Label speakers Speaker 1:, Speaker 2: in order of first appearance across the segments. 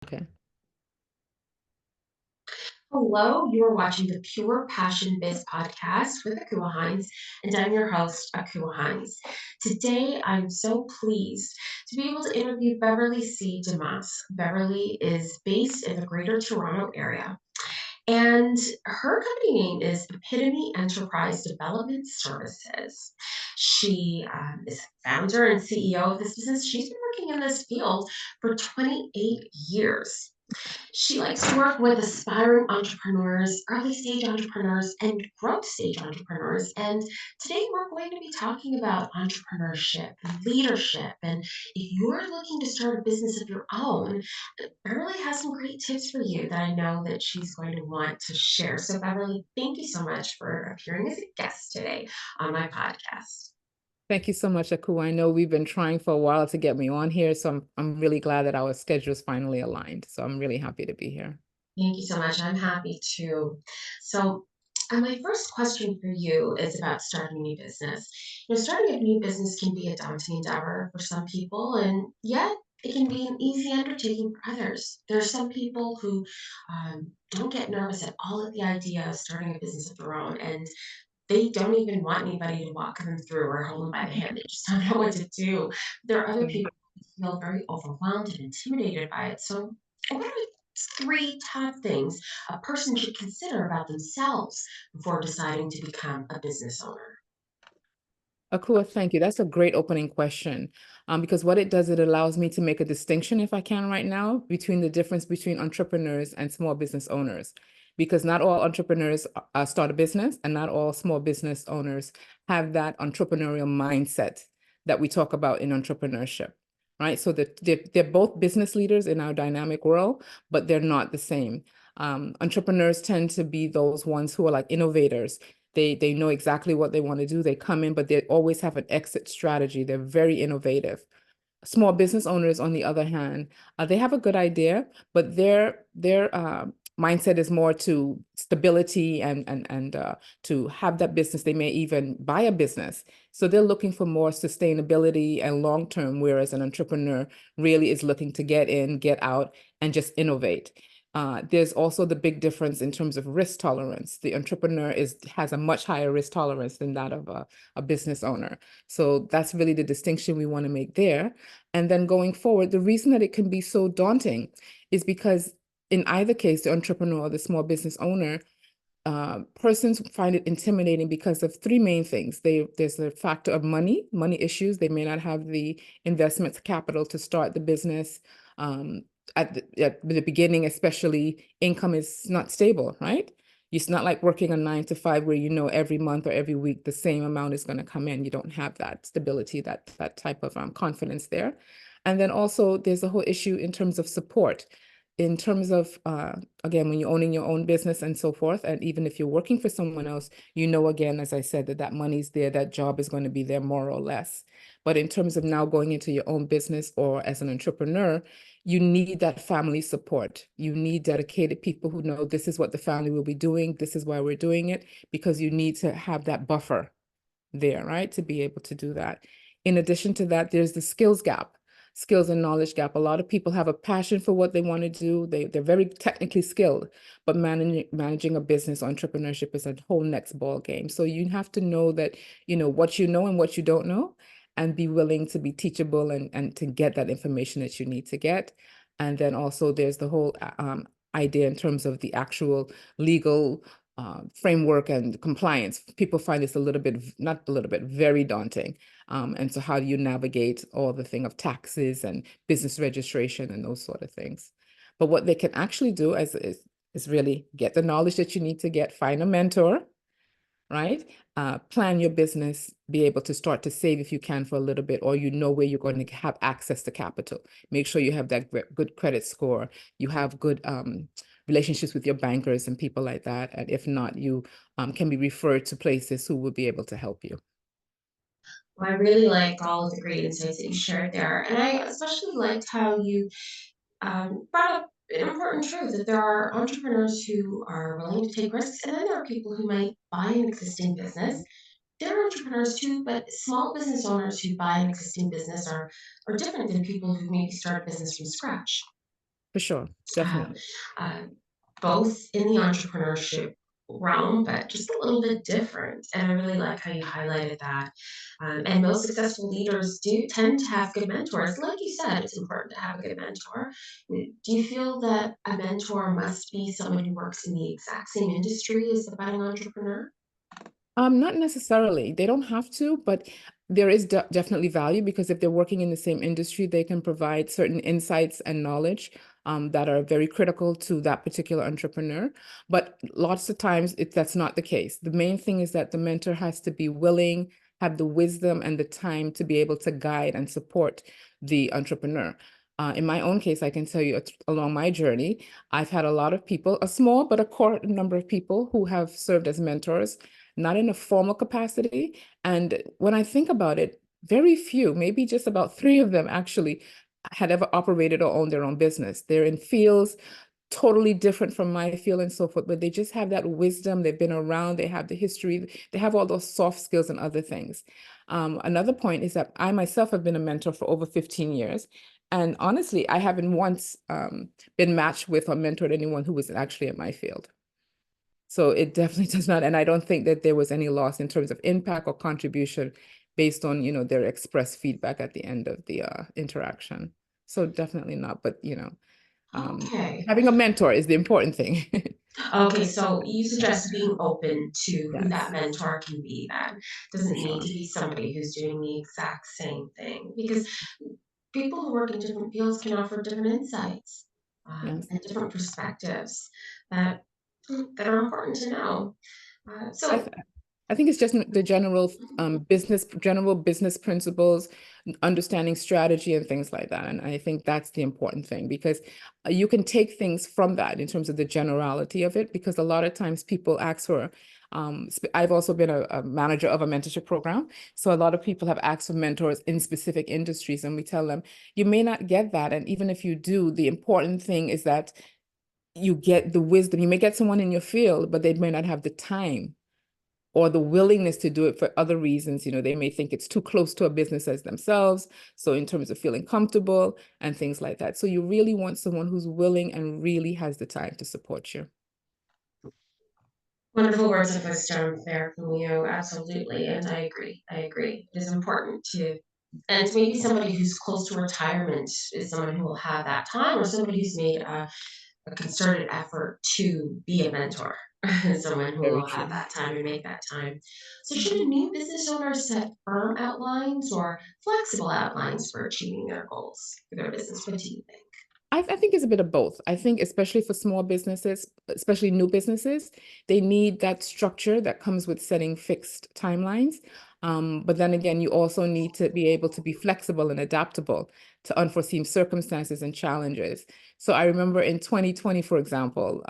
Speaker 1: Okay.
Speaker 2: Hello, you are watching the Pure Passion Biz Podcast with Akua Hinds, and I'm your host, Akua Hinds. Today, I'm so pleased to be able to interview Beverly C. Demas. Beverly is based in the Greater Toronto area, and her company name is Epitome Enterprise Development Services. She is founder and CEO of this business. She's been working in this field for 28 years. She likes to work with aspiring entrepreneurs, early stage entrepreneurs, and growth stage entrepreneurs. And today we're going to be talking about entrepreneurship and leadership. And if you're looking to start a business of your own, Beverly has some great tips for you that I know that she's going to want to share. So, Beverly, thank you so much for appearing as a guest today on my podcast.
Speaker 1: Thank you so much, Aku. I know we've been trying for a while to get me on here, so I'm really glad that our schedules finally aligned. So I'm really happy to be here.
Speaker 2: Thank you so much. I'm happy to. So, my first question for you is about starting a new business. Starting a new business can be a daunting endeavor for some people, and yet it can be an easy undertaking for others. There are some people who don't get nervous at all at the idea of starting a business of their own, and they don't even want anybody to walk them through or hold them by the hand. They just don't know what to do. There are other
Speaker 1: Yeah.
Speaker 2: people who feel very overwhelmed and intimidated by it. So, what are three top things a person should consider about themselves before deciding to become a business owner?
Speaker 1: Akua, thank you. That's a great opening question. Because what it does, it allows me to make a distinction, if I can right now, between the difference between entrepreneurs and small business owners. Because not all entrepreneurs start a business, and not all small business owners have that entrepreneurial mindset that we talk about in entrepreneurship, right? So they're both business leaders in our dynamic world, but they're not the same. Entrepreneurs tend to be those ones who are like innovators. They know exactly what they want to do. They come in, but they always have an exit strategy. They're very innovative. Small business owners, on the other hand, they have a good idea, but their mindset is more to stability and to have that business. They may even buy a business, so they're looking for more sustainability and long term. Whereas an entrepreneur really is looking to get in, get out, and just innovate. There's also the big difference in terms of risk tolerance. The entrepreneur has a much higher risk tolerance than that of a business owner. So that's really the distinction we want to make there. And then going forward, the reason that it can be so daunting is because in either case, the entrepreneur or the small business owner, persons find it intimidating because of three main things. There's the factor of money issues. They may not have the investment capital to start the business. Um, at the beginning, especially, income is not stable, right? It's not like working a 9 to 5 where you know every month or every week the same amount is going to come in. You don't have that stability, that type of confidence there. And then also there's a whole issue in terms of support, in terms of again, when you're owning your own business and so forth, and even if you're working for someone else, you know, again, as I said, that money's there, that job is going to be there more or less. But in terms of now going into your own business or as an entrepreneur, you need that family support. You need dedicated people who know this is what the family will be doing, this is why we're doing it, because you need to have that buffer there, right, to be able to do that. In addition to that, there's the skills gap, skills and knowledge gap. A lot of people have a passion for what they want to do. They're very technically skilled, but managing a business, entrepreneurship is a whole next ball game. So you have to know that, you know, what you know and what you don't know, and be willing to be teachable and to get that information that you need to get. And then also there's the whole idea in terms of the actual legal framework and compliance. People find this a little bit, not a little bit, very daunting. And so how do you navigate all the thing of taxes and business registration and those sort of things? But what they can actually do is really get the knowledge that you need to get, find a mentor, right? Plan your business, be able to start to save if you can for a little bit, or you know where you're going to have access to capital. Make sure you have that good credit score, you have good relationships with your bankers and people like that. And if not, you can be referred to places who will be able to help you.
Speaker 2: Well, I really like all of the great insights that you shared there. And I especially liked how you brought up an important truth that there are entrepreneurs who are willing to take risks, and then there are people who might buy an existing business. There are entrepreneurs too, but small business owners who buy an existing business are different than people who maybe start a business from scratch.
Speaker 1: For sure,
Speaker 2: uh,
Speaker 1: definitely.
Speaker 2: uh, both in the entrepreneurship realm, but just a little bit different. And I really like how you highlighted that. And most successful leaders do tend to have good mentors. Like you said, it's important to have a good mentor. Do you feel that a mentor must be someone who works in the exact same industry as the budding entrepreneur?
Speaker 1: Not necessarily. They don't have to, but there is definitely value because if they're working in the same industry, they can provide certain insights and knowledge that are very critical to that particular entrepreneur. But lots of times that's not the case. The main thing is that the mentor has to be willing, have the wisdom and the time to be able to guide and support the entrepreneur. In my own case, I can tell you along my journey, I've had a lot of people, a small but a core number of people who have served as mentors, not in a formal capacity. And when I think about it, very few, maybe just about three of them actually had ever operated or owned their own business. They're in fields totally different from my field and so forth, but they just have that wisdom. They've been around, they have the history, they have all those soft skills and other things. Another point is that I myself have been a mentor for over 15 years. And honestly, I haven't once been matched with or mentored anyone who was actually in my field. So it definitely does not, and I don't think that there was any loss in terms of impact or contribution based on, their expressed feedback at the end of the interaction. So definitely not, but um,
Speaker 2: Okay.
Speaker 1: having a mentor is the important thing.
Speaker 2: Okay, so you suggest being open to who that
Speaker 1: Yes,
Speaker 2: mentor can be then.
Speaker 1: for
Speaker 2: Doesn't need
Speaker 1: sure.
Speaker 2: to be somebody who's doing the exact same thing because people who work in different fields can offer different insights
Speaker 1: Yes.
Speaker 2: and different perspectives that that are important to know.
Speaker 1: I,
Speaker 2: So,
Speaker 1: th- I think it's just the general business principles, understanding strategy and things like that. And I think that's the important thing because you can take things from that in terms of the generality of it, because a lot of times people ask for, I've also been a manager of a mentorship program. So a lot of people have asked for mentors in specific industries, and we tell them, you may not get that. And even if you do, the important thing is that you get the wisdom. You may get someone in your field, but they may not have the time or the willingness to do it for other reasons. They may think it's too close to a business as themselves. So in terms of feeling comfortable and things like that. So you really want someone who's willing and really has the time to support you.
Speaker 2: wonderful words of wisdom there from you. Absolutely. And I agree. I agree. It is important to, and maybe somebody who's close to retirement is someone who will have that time, or somebody who's made a concerted effort to be a mentor, someone who
Speaker 1: Very
Speaker 2: will have
Speaker 1: true.
Speaker 2: that time and make that time. So, should a
Speaker 1: Mhm.
Speaker 2: new business owner set firm outlines or flexible outlines for achieving their goals for their business? What do you think?
Speaker 1: I think it's a bit of both. I think especially for small businesses, especially new businesses, they need that structure that comes with setting fixed timelines. But then again, you also need to be able to be flexible and adaptable to unforeseen circumstances and challenges. So I remember in 2020, for example,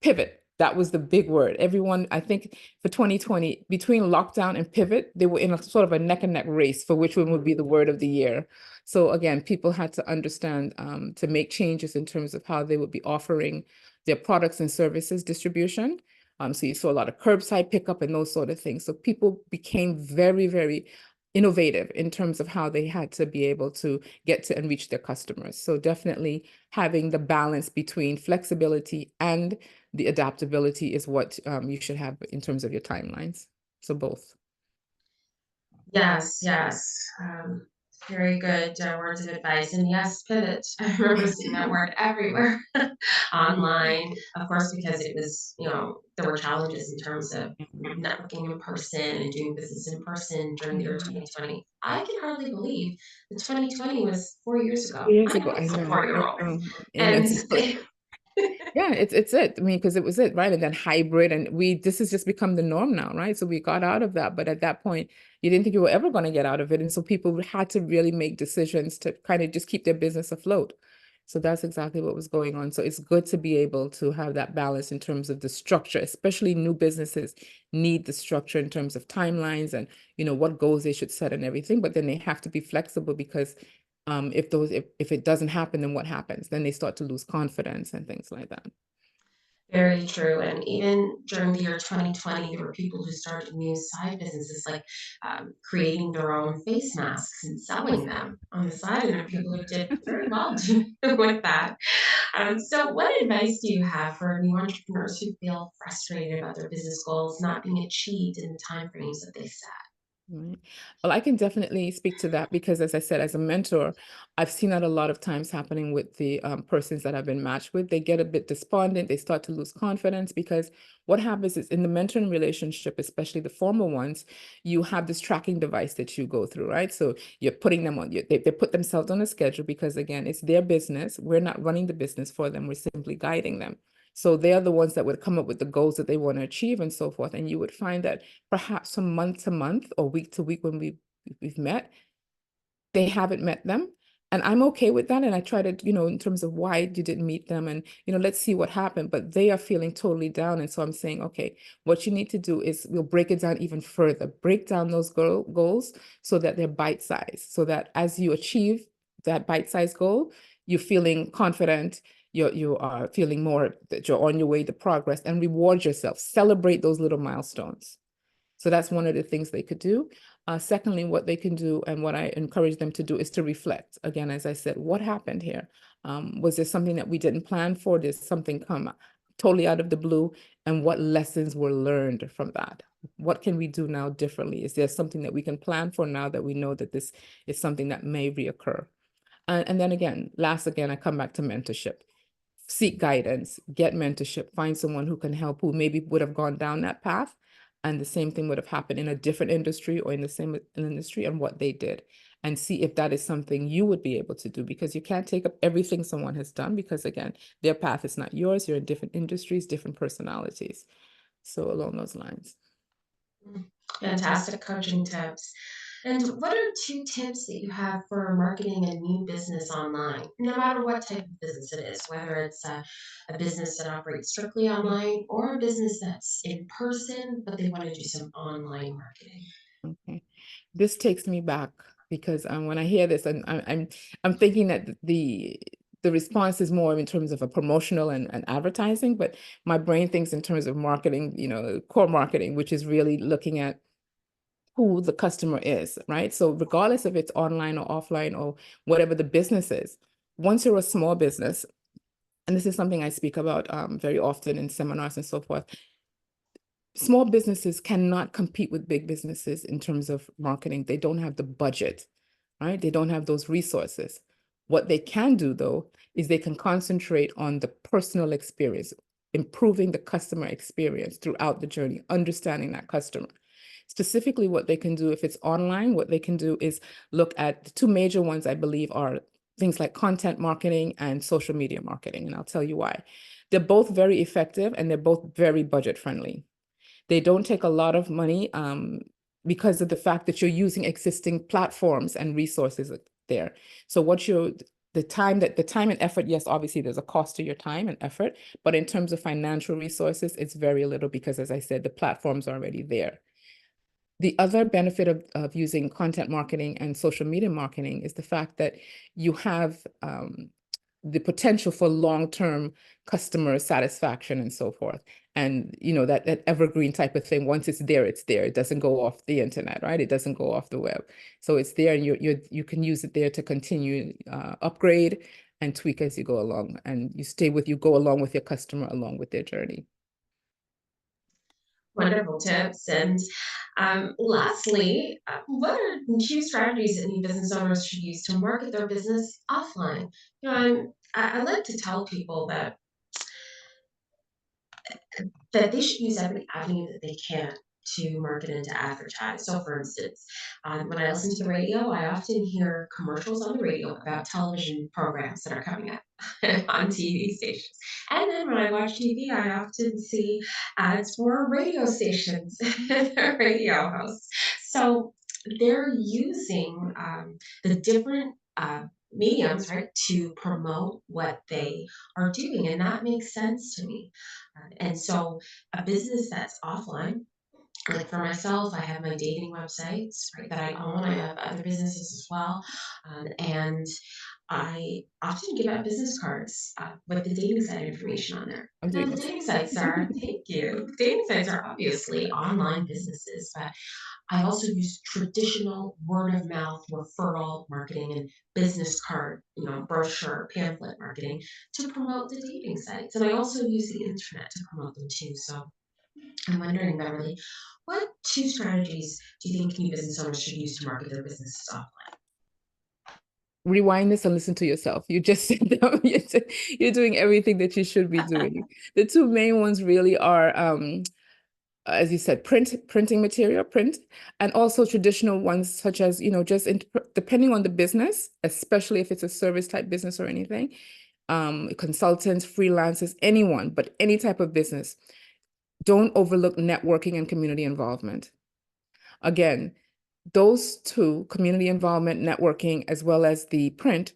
Speaker 1: pivot. That was the big word. Everyone, I think for 2020, between lockdown and pivot, they were in a sort of a neck and neck race for which one would be the word of the year. So again, people had to understand to make changes in terms of how they would be offering their products and services distribution. So you saw a lot of curbside pickup and those sort of things. So people became very, very innovative in terms of how they had to be able to get to and reach their customers. So definitely having the balance between flexibility and the adaptability is what you should have in terms of your timelines. So both.
Speaker 2: Yes, yes. Very good words of advice. And yes, pivot. I remember seeing that word everywhere online, of course, because it was, there were challenges in terms of networking in person and doing business in person during the year
Speaker 1: Mhm.
Speaker 2: 2020. I can hardly believe that 2020 was 4 years ago.
Speaker 1: Years
Speaker 2: I
Speaker 1: ago,
Speaker 2: have
Speaker 1: I
Speaker 2: a
Speaker 1: know,
Speaker 2: 4-year
Speaker 1: I
Speaker 2: old.
Speaker 1: know. And
Speaker 2: And
Speaker 1: it's yeah, it's it. I mean, because it was it, right? And then hybrid, and this has just become the norm now, right? So we got out of that, but at that point, you didn't think you were ever going to get out of it, and so people had to really make decisions to kind of just keep their business afloat. So that's exactly what was going on. So it's good to be able to have that balance in terms of the structure, especially new businesses need the structure in terms of timelines and what goals they should set and everything. But then they have to be flexible because if it doesn't happen, then what happens? Then they start to lose confidence and things like that.
Speaker 2: Very true, and even during the year 2020, there were people who started new side businesses, like, creating their own face masks and selling them on the side, and there are people who did very well with that. So what advice do you have for new entrepreneurs who feel frustrated about their business goals not being achieved in the timeframes that they set?
Speaker 1: Right. Well, I can definitely speak to that because, as I said, as a mentor, I've seen that a lot of times happening with the persons that I've been matched with. They get a bit despondent, they start to lose confidence because what happens is in the mentoring relationship, especially the formal ones, you have this tracking device that you go through, right? So you're putting them on, they put themselves on a schedule because, again, it's their business. We're not running the business for them, we're simply guiding them. So they are the ones that would come up with the goals that they want to achieve and so forth. And you would find that perhaps from month to month or week to week when we've met, they haven't met them. And I'm okay with that. And I try to, in terms of why you didn't meet them and, let's see what happened. But they are feeling totally down. And so I'm saying, okay, what you need to do is we'll break it down even further, break down those goals so that they're bite sized, so that as you achieve that bite sized goal, you're feeling confident. You are feeling more that you're on your way to progress and reward yourself, celebrate those little milestones. So that's one of the things they could do. Secondly, what they can do and what I encourage them to do is to reflect. Again, as I said, what happened here? Was there something that we didn't plan for? Did something come totally out of the blue? And what lessons were learned from that? What can we do now differently? Is there something that we can plan for now that we know that this is something that may reoccur? And then again, I come back to mentorship. Seek guidance, get mentorship, find someone who can help who maybe would have gone down that path. And the same thing would have happened in a different industry or in the same industry and what they did. And see if that is something you would be able to do because you can't take up everything someone has done because, again, their path is not yours. You're in different industries, different personalities. So, along those lines.
Speaker 2: Mm, Fantastic coaching tips. And what are two tips that you have for marketing a new business online, no matter what type of business it is, whether it's a business that operates strictly online or a business that's in person, but they want to do some online marketing?
Speaker 1: Okay. This takes me back because when I hear this, and I'm thinking that the response is more in terms of a promotional and advertising, but my brain thinks in terms of marketing, core marketing, which is really looking at who the customer is, right? So regardless if it's online or offline or whatever the business is, once you're a small business, and this is something I speak about very often in seminars and so forth, small businesses cannot compete with big businesses in terms of marketing. They don't have the budget, right? They don't have those resources. What they can do, though, is they can concentrate on the personal experience, improving the customer experience throughout the journey, understanding that customer. Specifically, what they can do if it's online, what they can do is look at the two major ones, I believe, are things like content marketing and social media marketing. And I'll tell you why. They're both very effective and they're both very budget friendly. They don't take a lot of money because of the fact that you're using existing platforms and resources there. So the time and effort, yes, obviously there's a cost to your time and effort, but in terms of financial resources, it's very little because, as I said, the platform's are already there. The other benefit of using content marketing and social media marketing is the fact that you have the potential for long-term customer satisfaction and so forth. And that evergreen type of thing, once it's there, it's there. It doesn't go off the internet, right? It doesn't go off the web. So it's there and you can use it there to continue upgrade and tweak as you go along. And you go along with your customer along with their journey.
Speaker 2: Wonderful tips. And lastly, what are key strategies that new business owners should use to market their business offline? I like to tell people that they should use every avenue that they can to market and to advertise. So, for instance, when I listen to the radio, I often hear commercials on the radio about television programs that are coming up on TV stations. And then when I watch TV, I often see ads for radio stations, radio hosts. So, they're using the different mediums, right, to promote what they are doing. And that makes sense to me. And so a business that's offline, like for myself, I have my dating websites, right, that I own. I have other businesses as well. And I often give out business cards with the dating site information on there.
Speaker 1: I'm
Speaker 2: Now,
Speaker 1: doing
Speaker 2: the
Speaker 1: this.
Speaker 2: dating sites are, thank you, dating sites are obviously online businesses, but I also use traditional word of mouth referral marketing and business card, brochure, pamphlet marketing to promote the dating sites. And I also use the internet to promote them too. So I'm wondering, Beverly, what two strategies do you think new business owners should use to market their businesses offline?
Speaker 1: Rewind this and listen to yourself. You just said that you're doing everything that you should be doing. The two main ones really are, as you said, printing material, print, and also traditional ones such as, just depending on the business, especially if it's a service type business or anything, consultants, freelancers, anyone, but any type of business. Don't overlook networking and community involvement. Again, those two, community involvement, networking, as well as the print,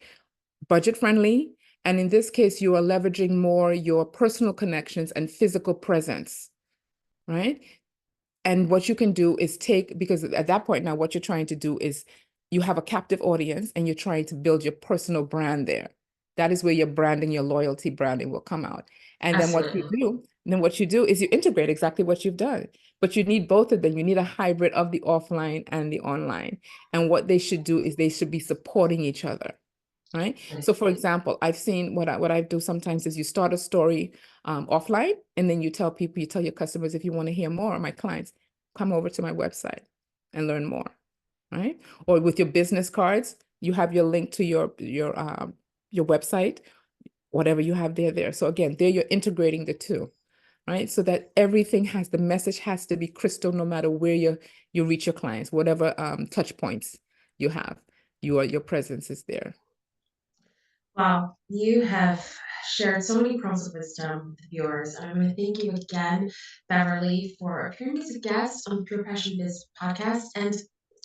Speaker 1: budget friendly. And in this case, you are leveraging more your personal connections and physical presence, right? And what you can do is because at that point now, what you're trying to do is you have a captive audience and you're trying to build your personal brand there. That is where your branding, your loyalty branding will come out. And
Speaker 2: Absolutely.
Speaker 1: then what you do is you integrate exactly what you've done. But you need both of them. You need a hybrid of the offline and the online. And what they should do is they should be supporting each other. Right.
Speaker 2: Right.
Speaker 1: So for example, I've seen what I do sometimes is you start a story offline and then you tell your customers, if you want to hear more, my clients, come over to my website and learn more. Right. Or with your business cards, you have your link to your website, whatever you have there. So again, there you're integrating the two, right? So that the message has to be crystal no matter where you reach your clients, whatever touch points you have, your presence is there.
Speaker 2: Wow, you have shared so many pearls of wisdom with the viewers. And I want to thank you again, Beverly, for appearing as a guest on the Pure Passion Biz podcast. And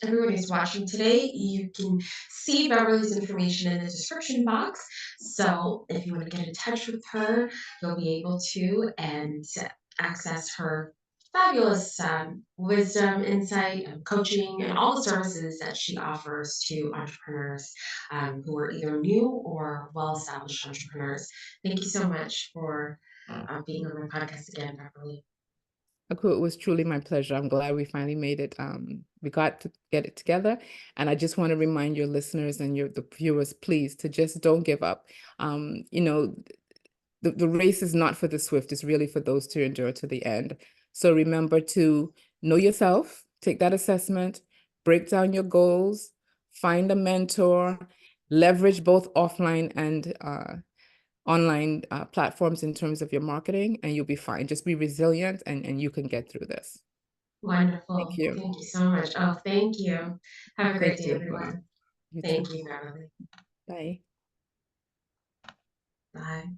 Speaker 2: everyone who's watching today, you can see Beverly's information in the description box. So if you want to get in touch with her, you'll be able to and access her fabulous wisdom, insight, coaching, and all the services that she offers to entrepreneurs who are either new or well established entrepreneurs. Thank you so much for being on my podcast again, Beverly.
Speaker 1: Aku, it was truly my pleasure. I'm glad we finally made it. We got to get it together. And I just want to remind your listeners and the viewers, please, to just don't give up. The race is not for the swift, it's really for those to endure to the end. So remember to know yourself, take that assessment, break down your goals, find a mentor, leverage both offline and online platforms in terms of your marketing, and you'll be fine. Just be resilient and you can get through this. Thank
Speaker 2: Wonderful.
Speaker 1: you.
Speaker 2: Thank you so much. Oh, thank you. Have a great
Speaker 1: Thank
Speaker 2: day,
Speaker 1: you as well.
Speaker 2: everyone.
Speaker 1: You too.
Speaker 2: Thank you, Beverly.
Speaker 1: Bye.
Speaker 2: Bye.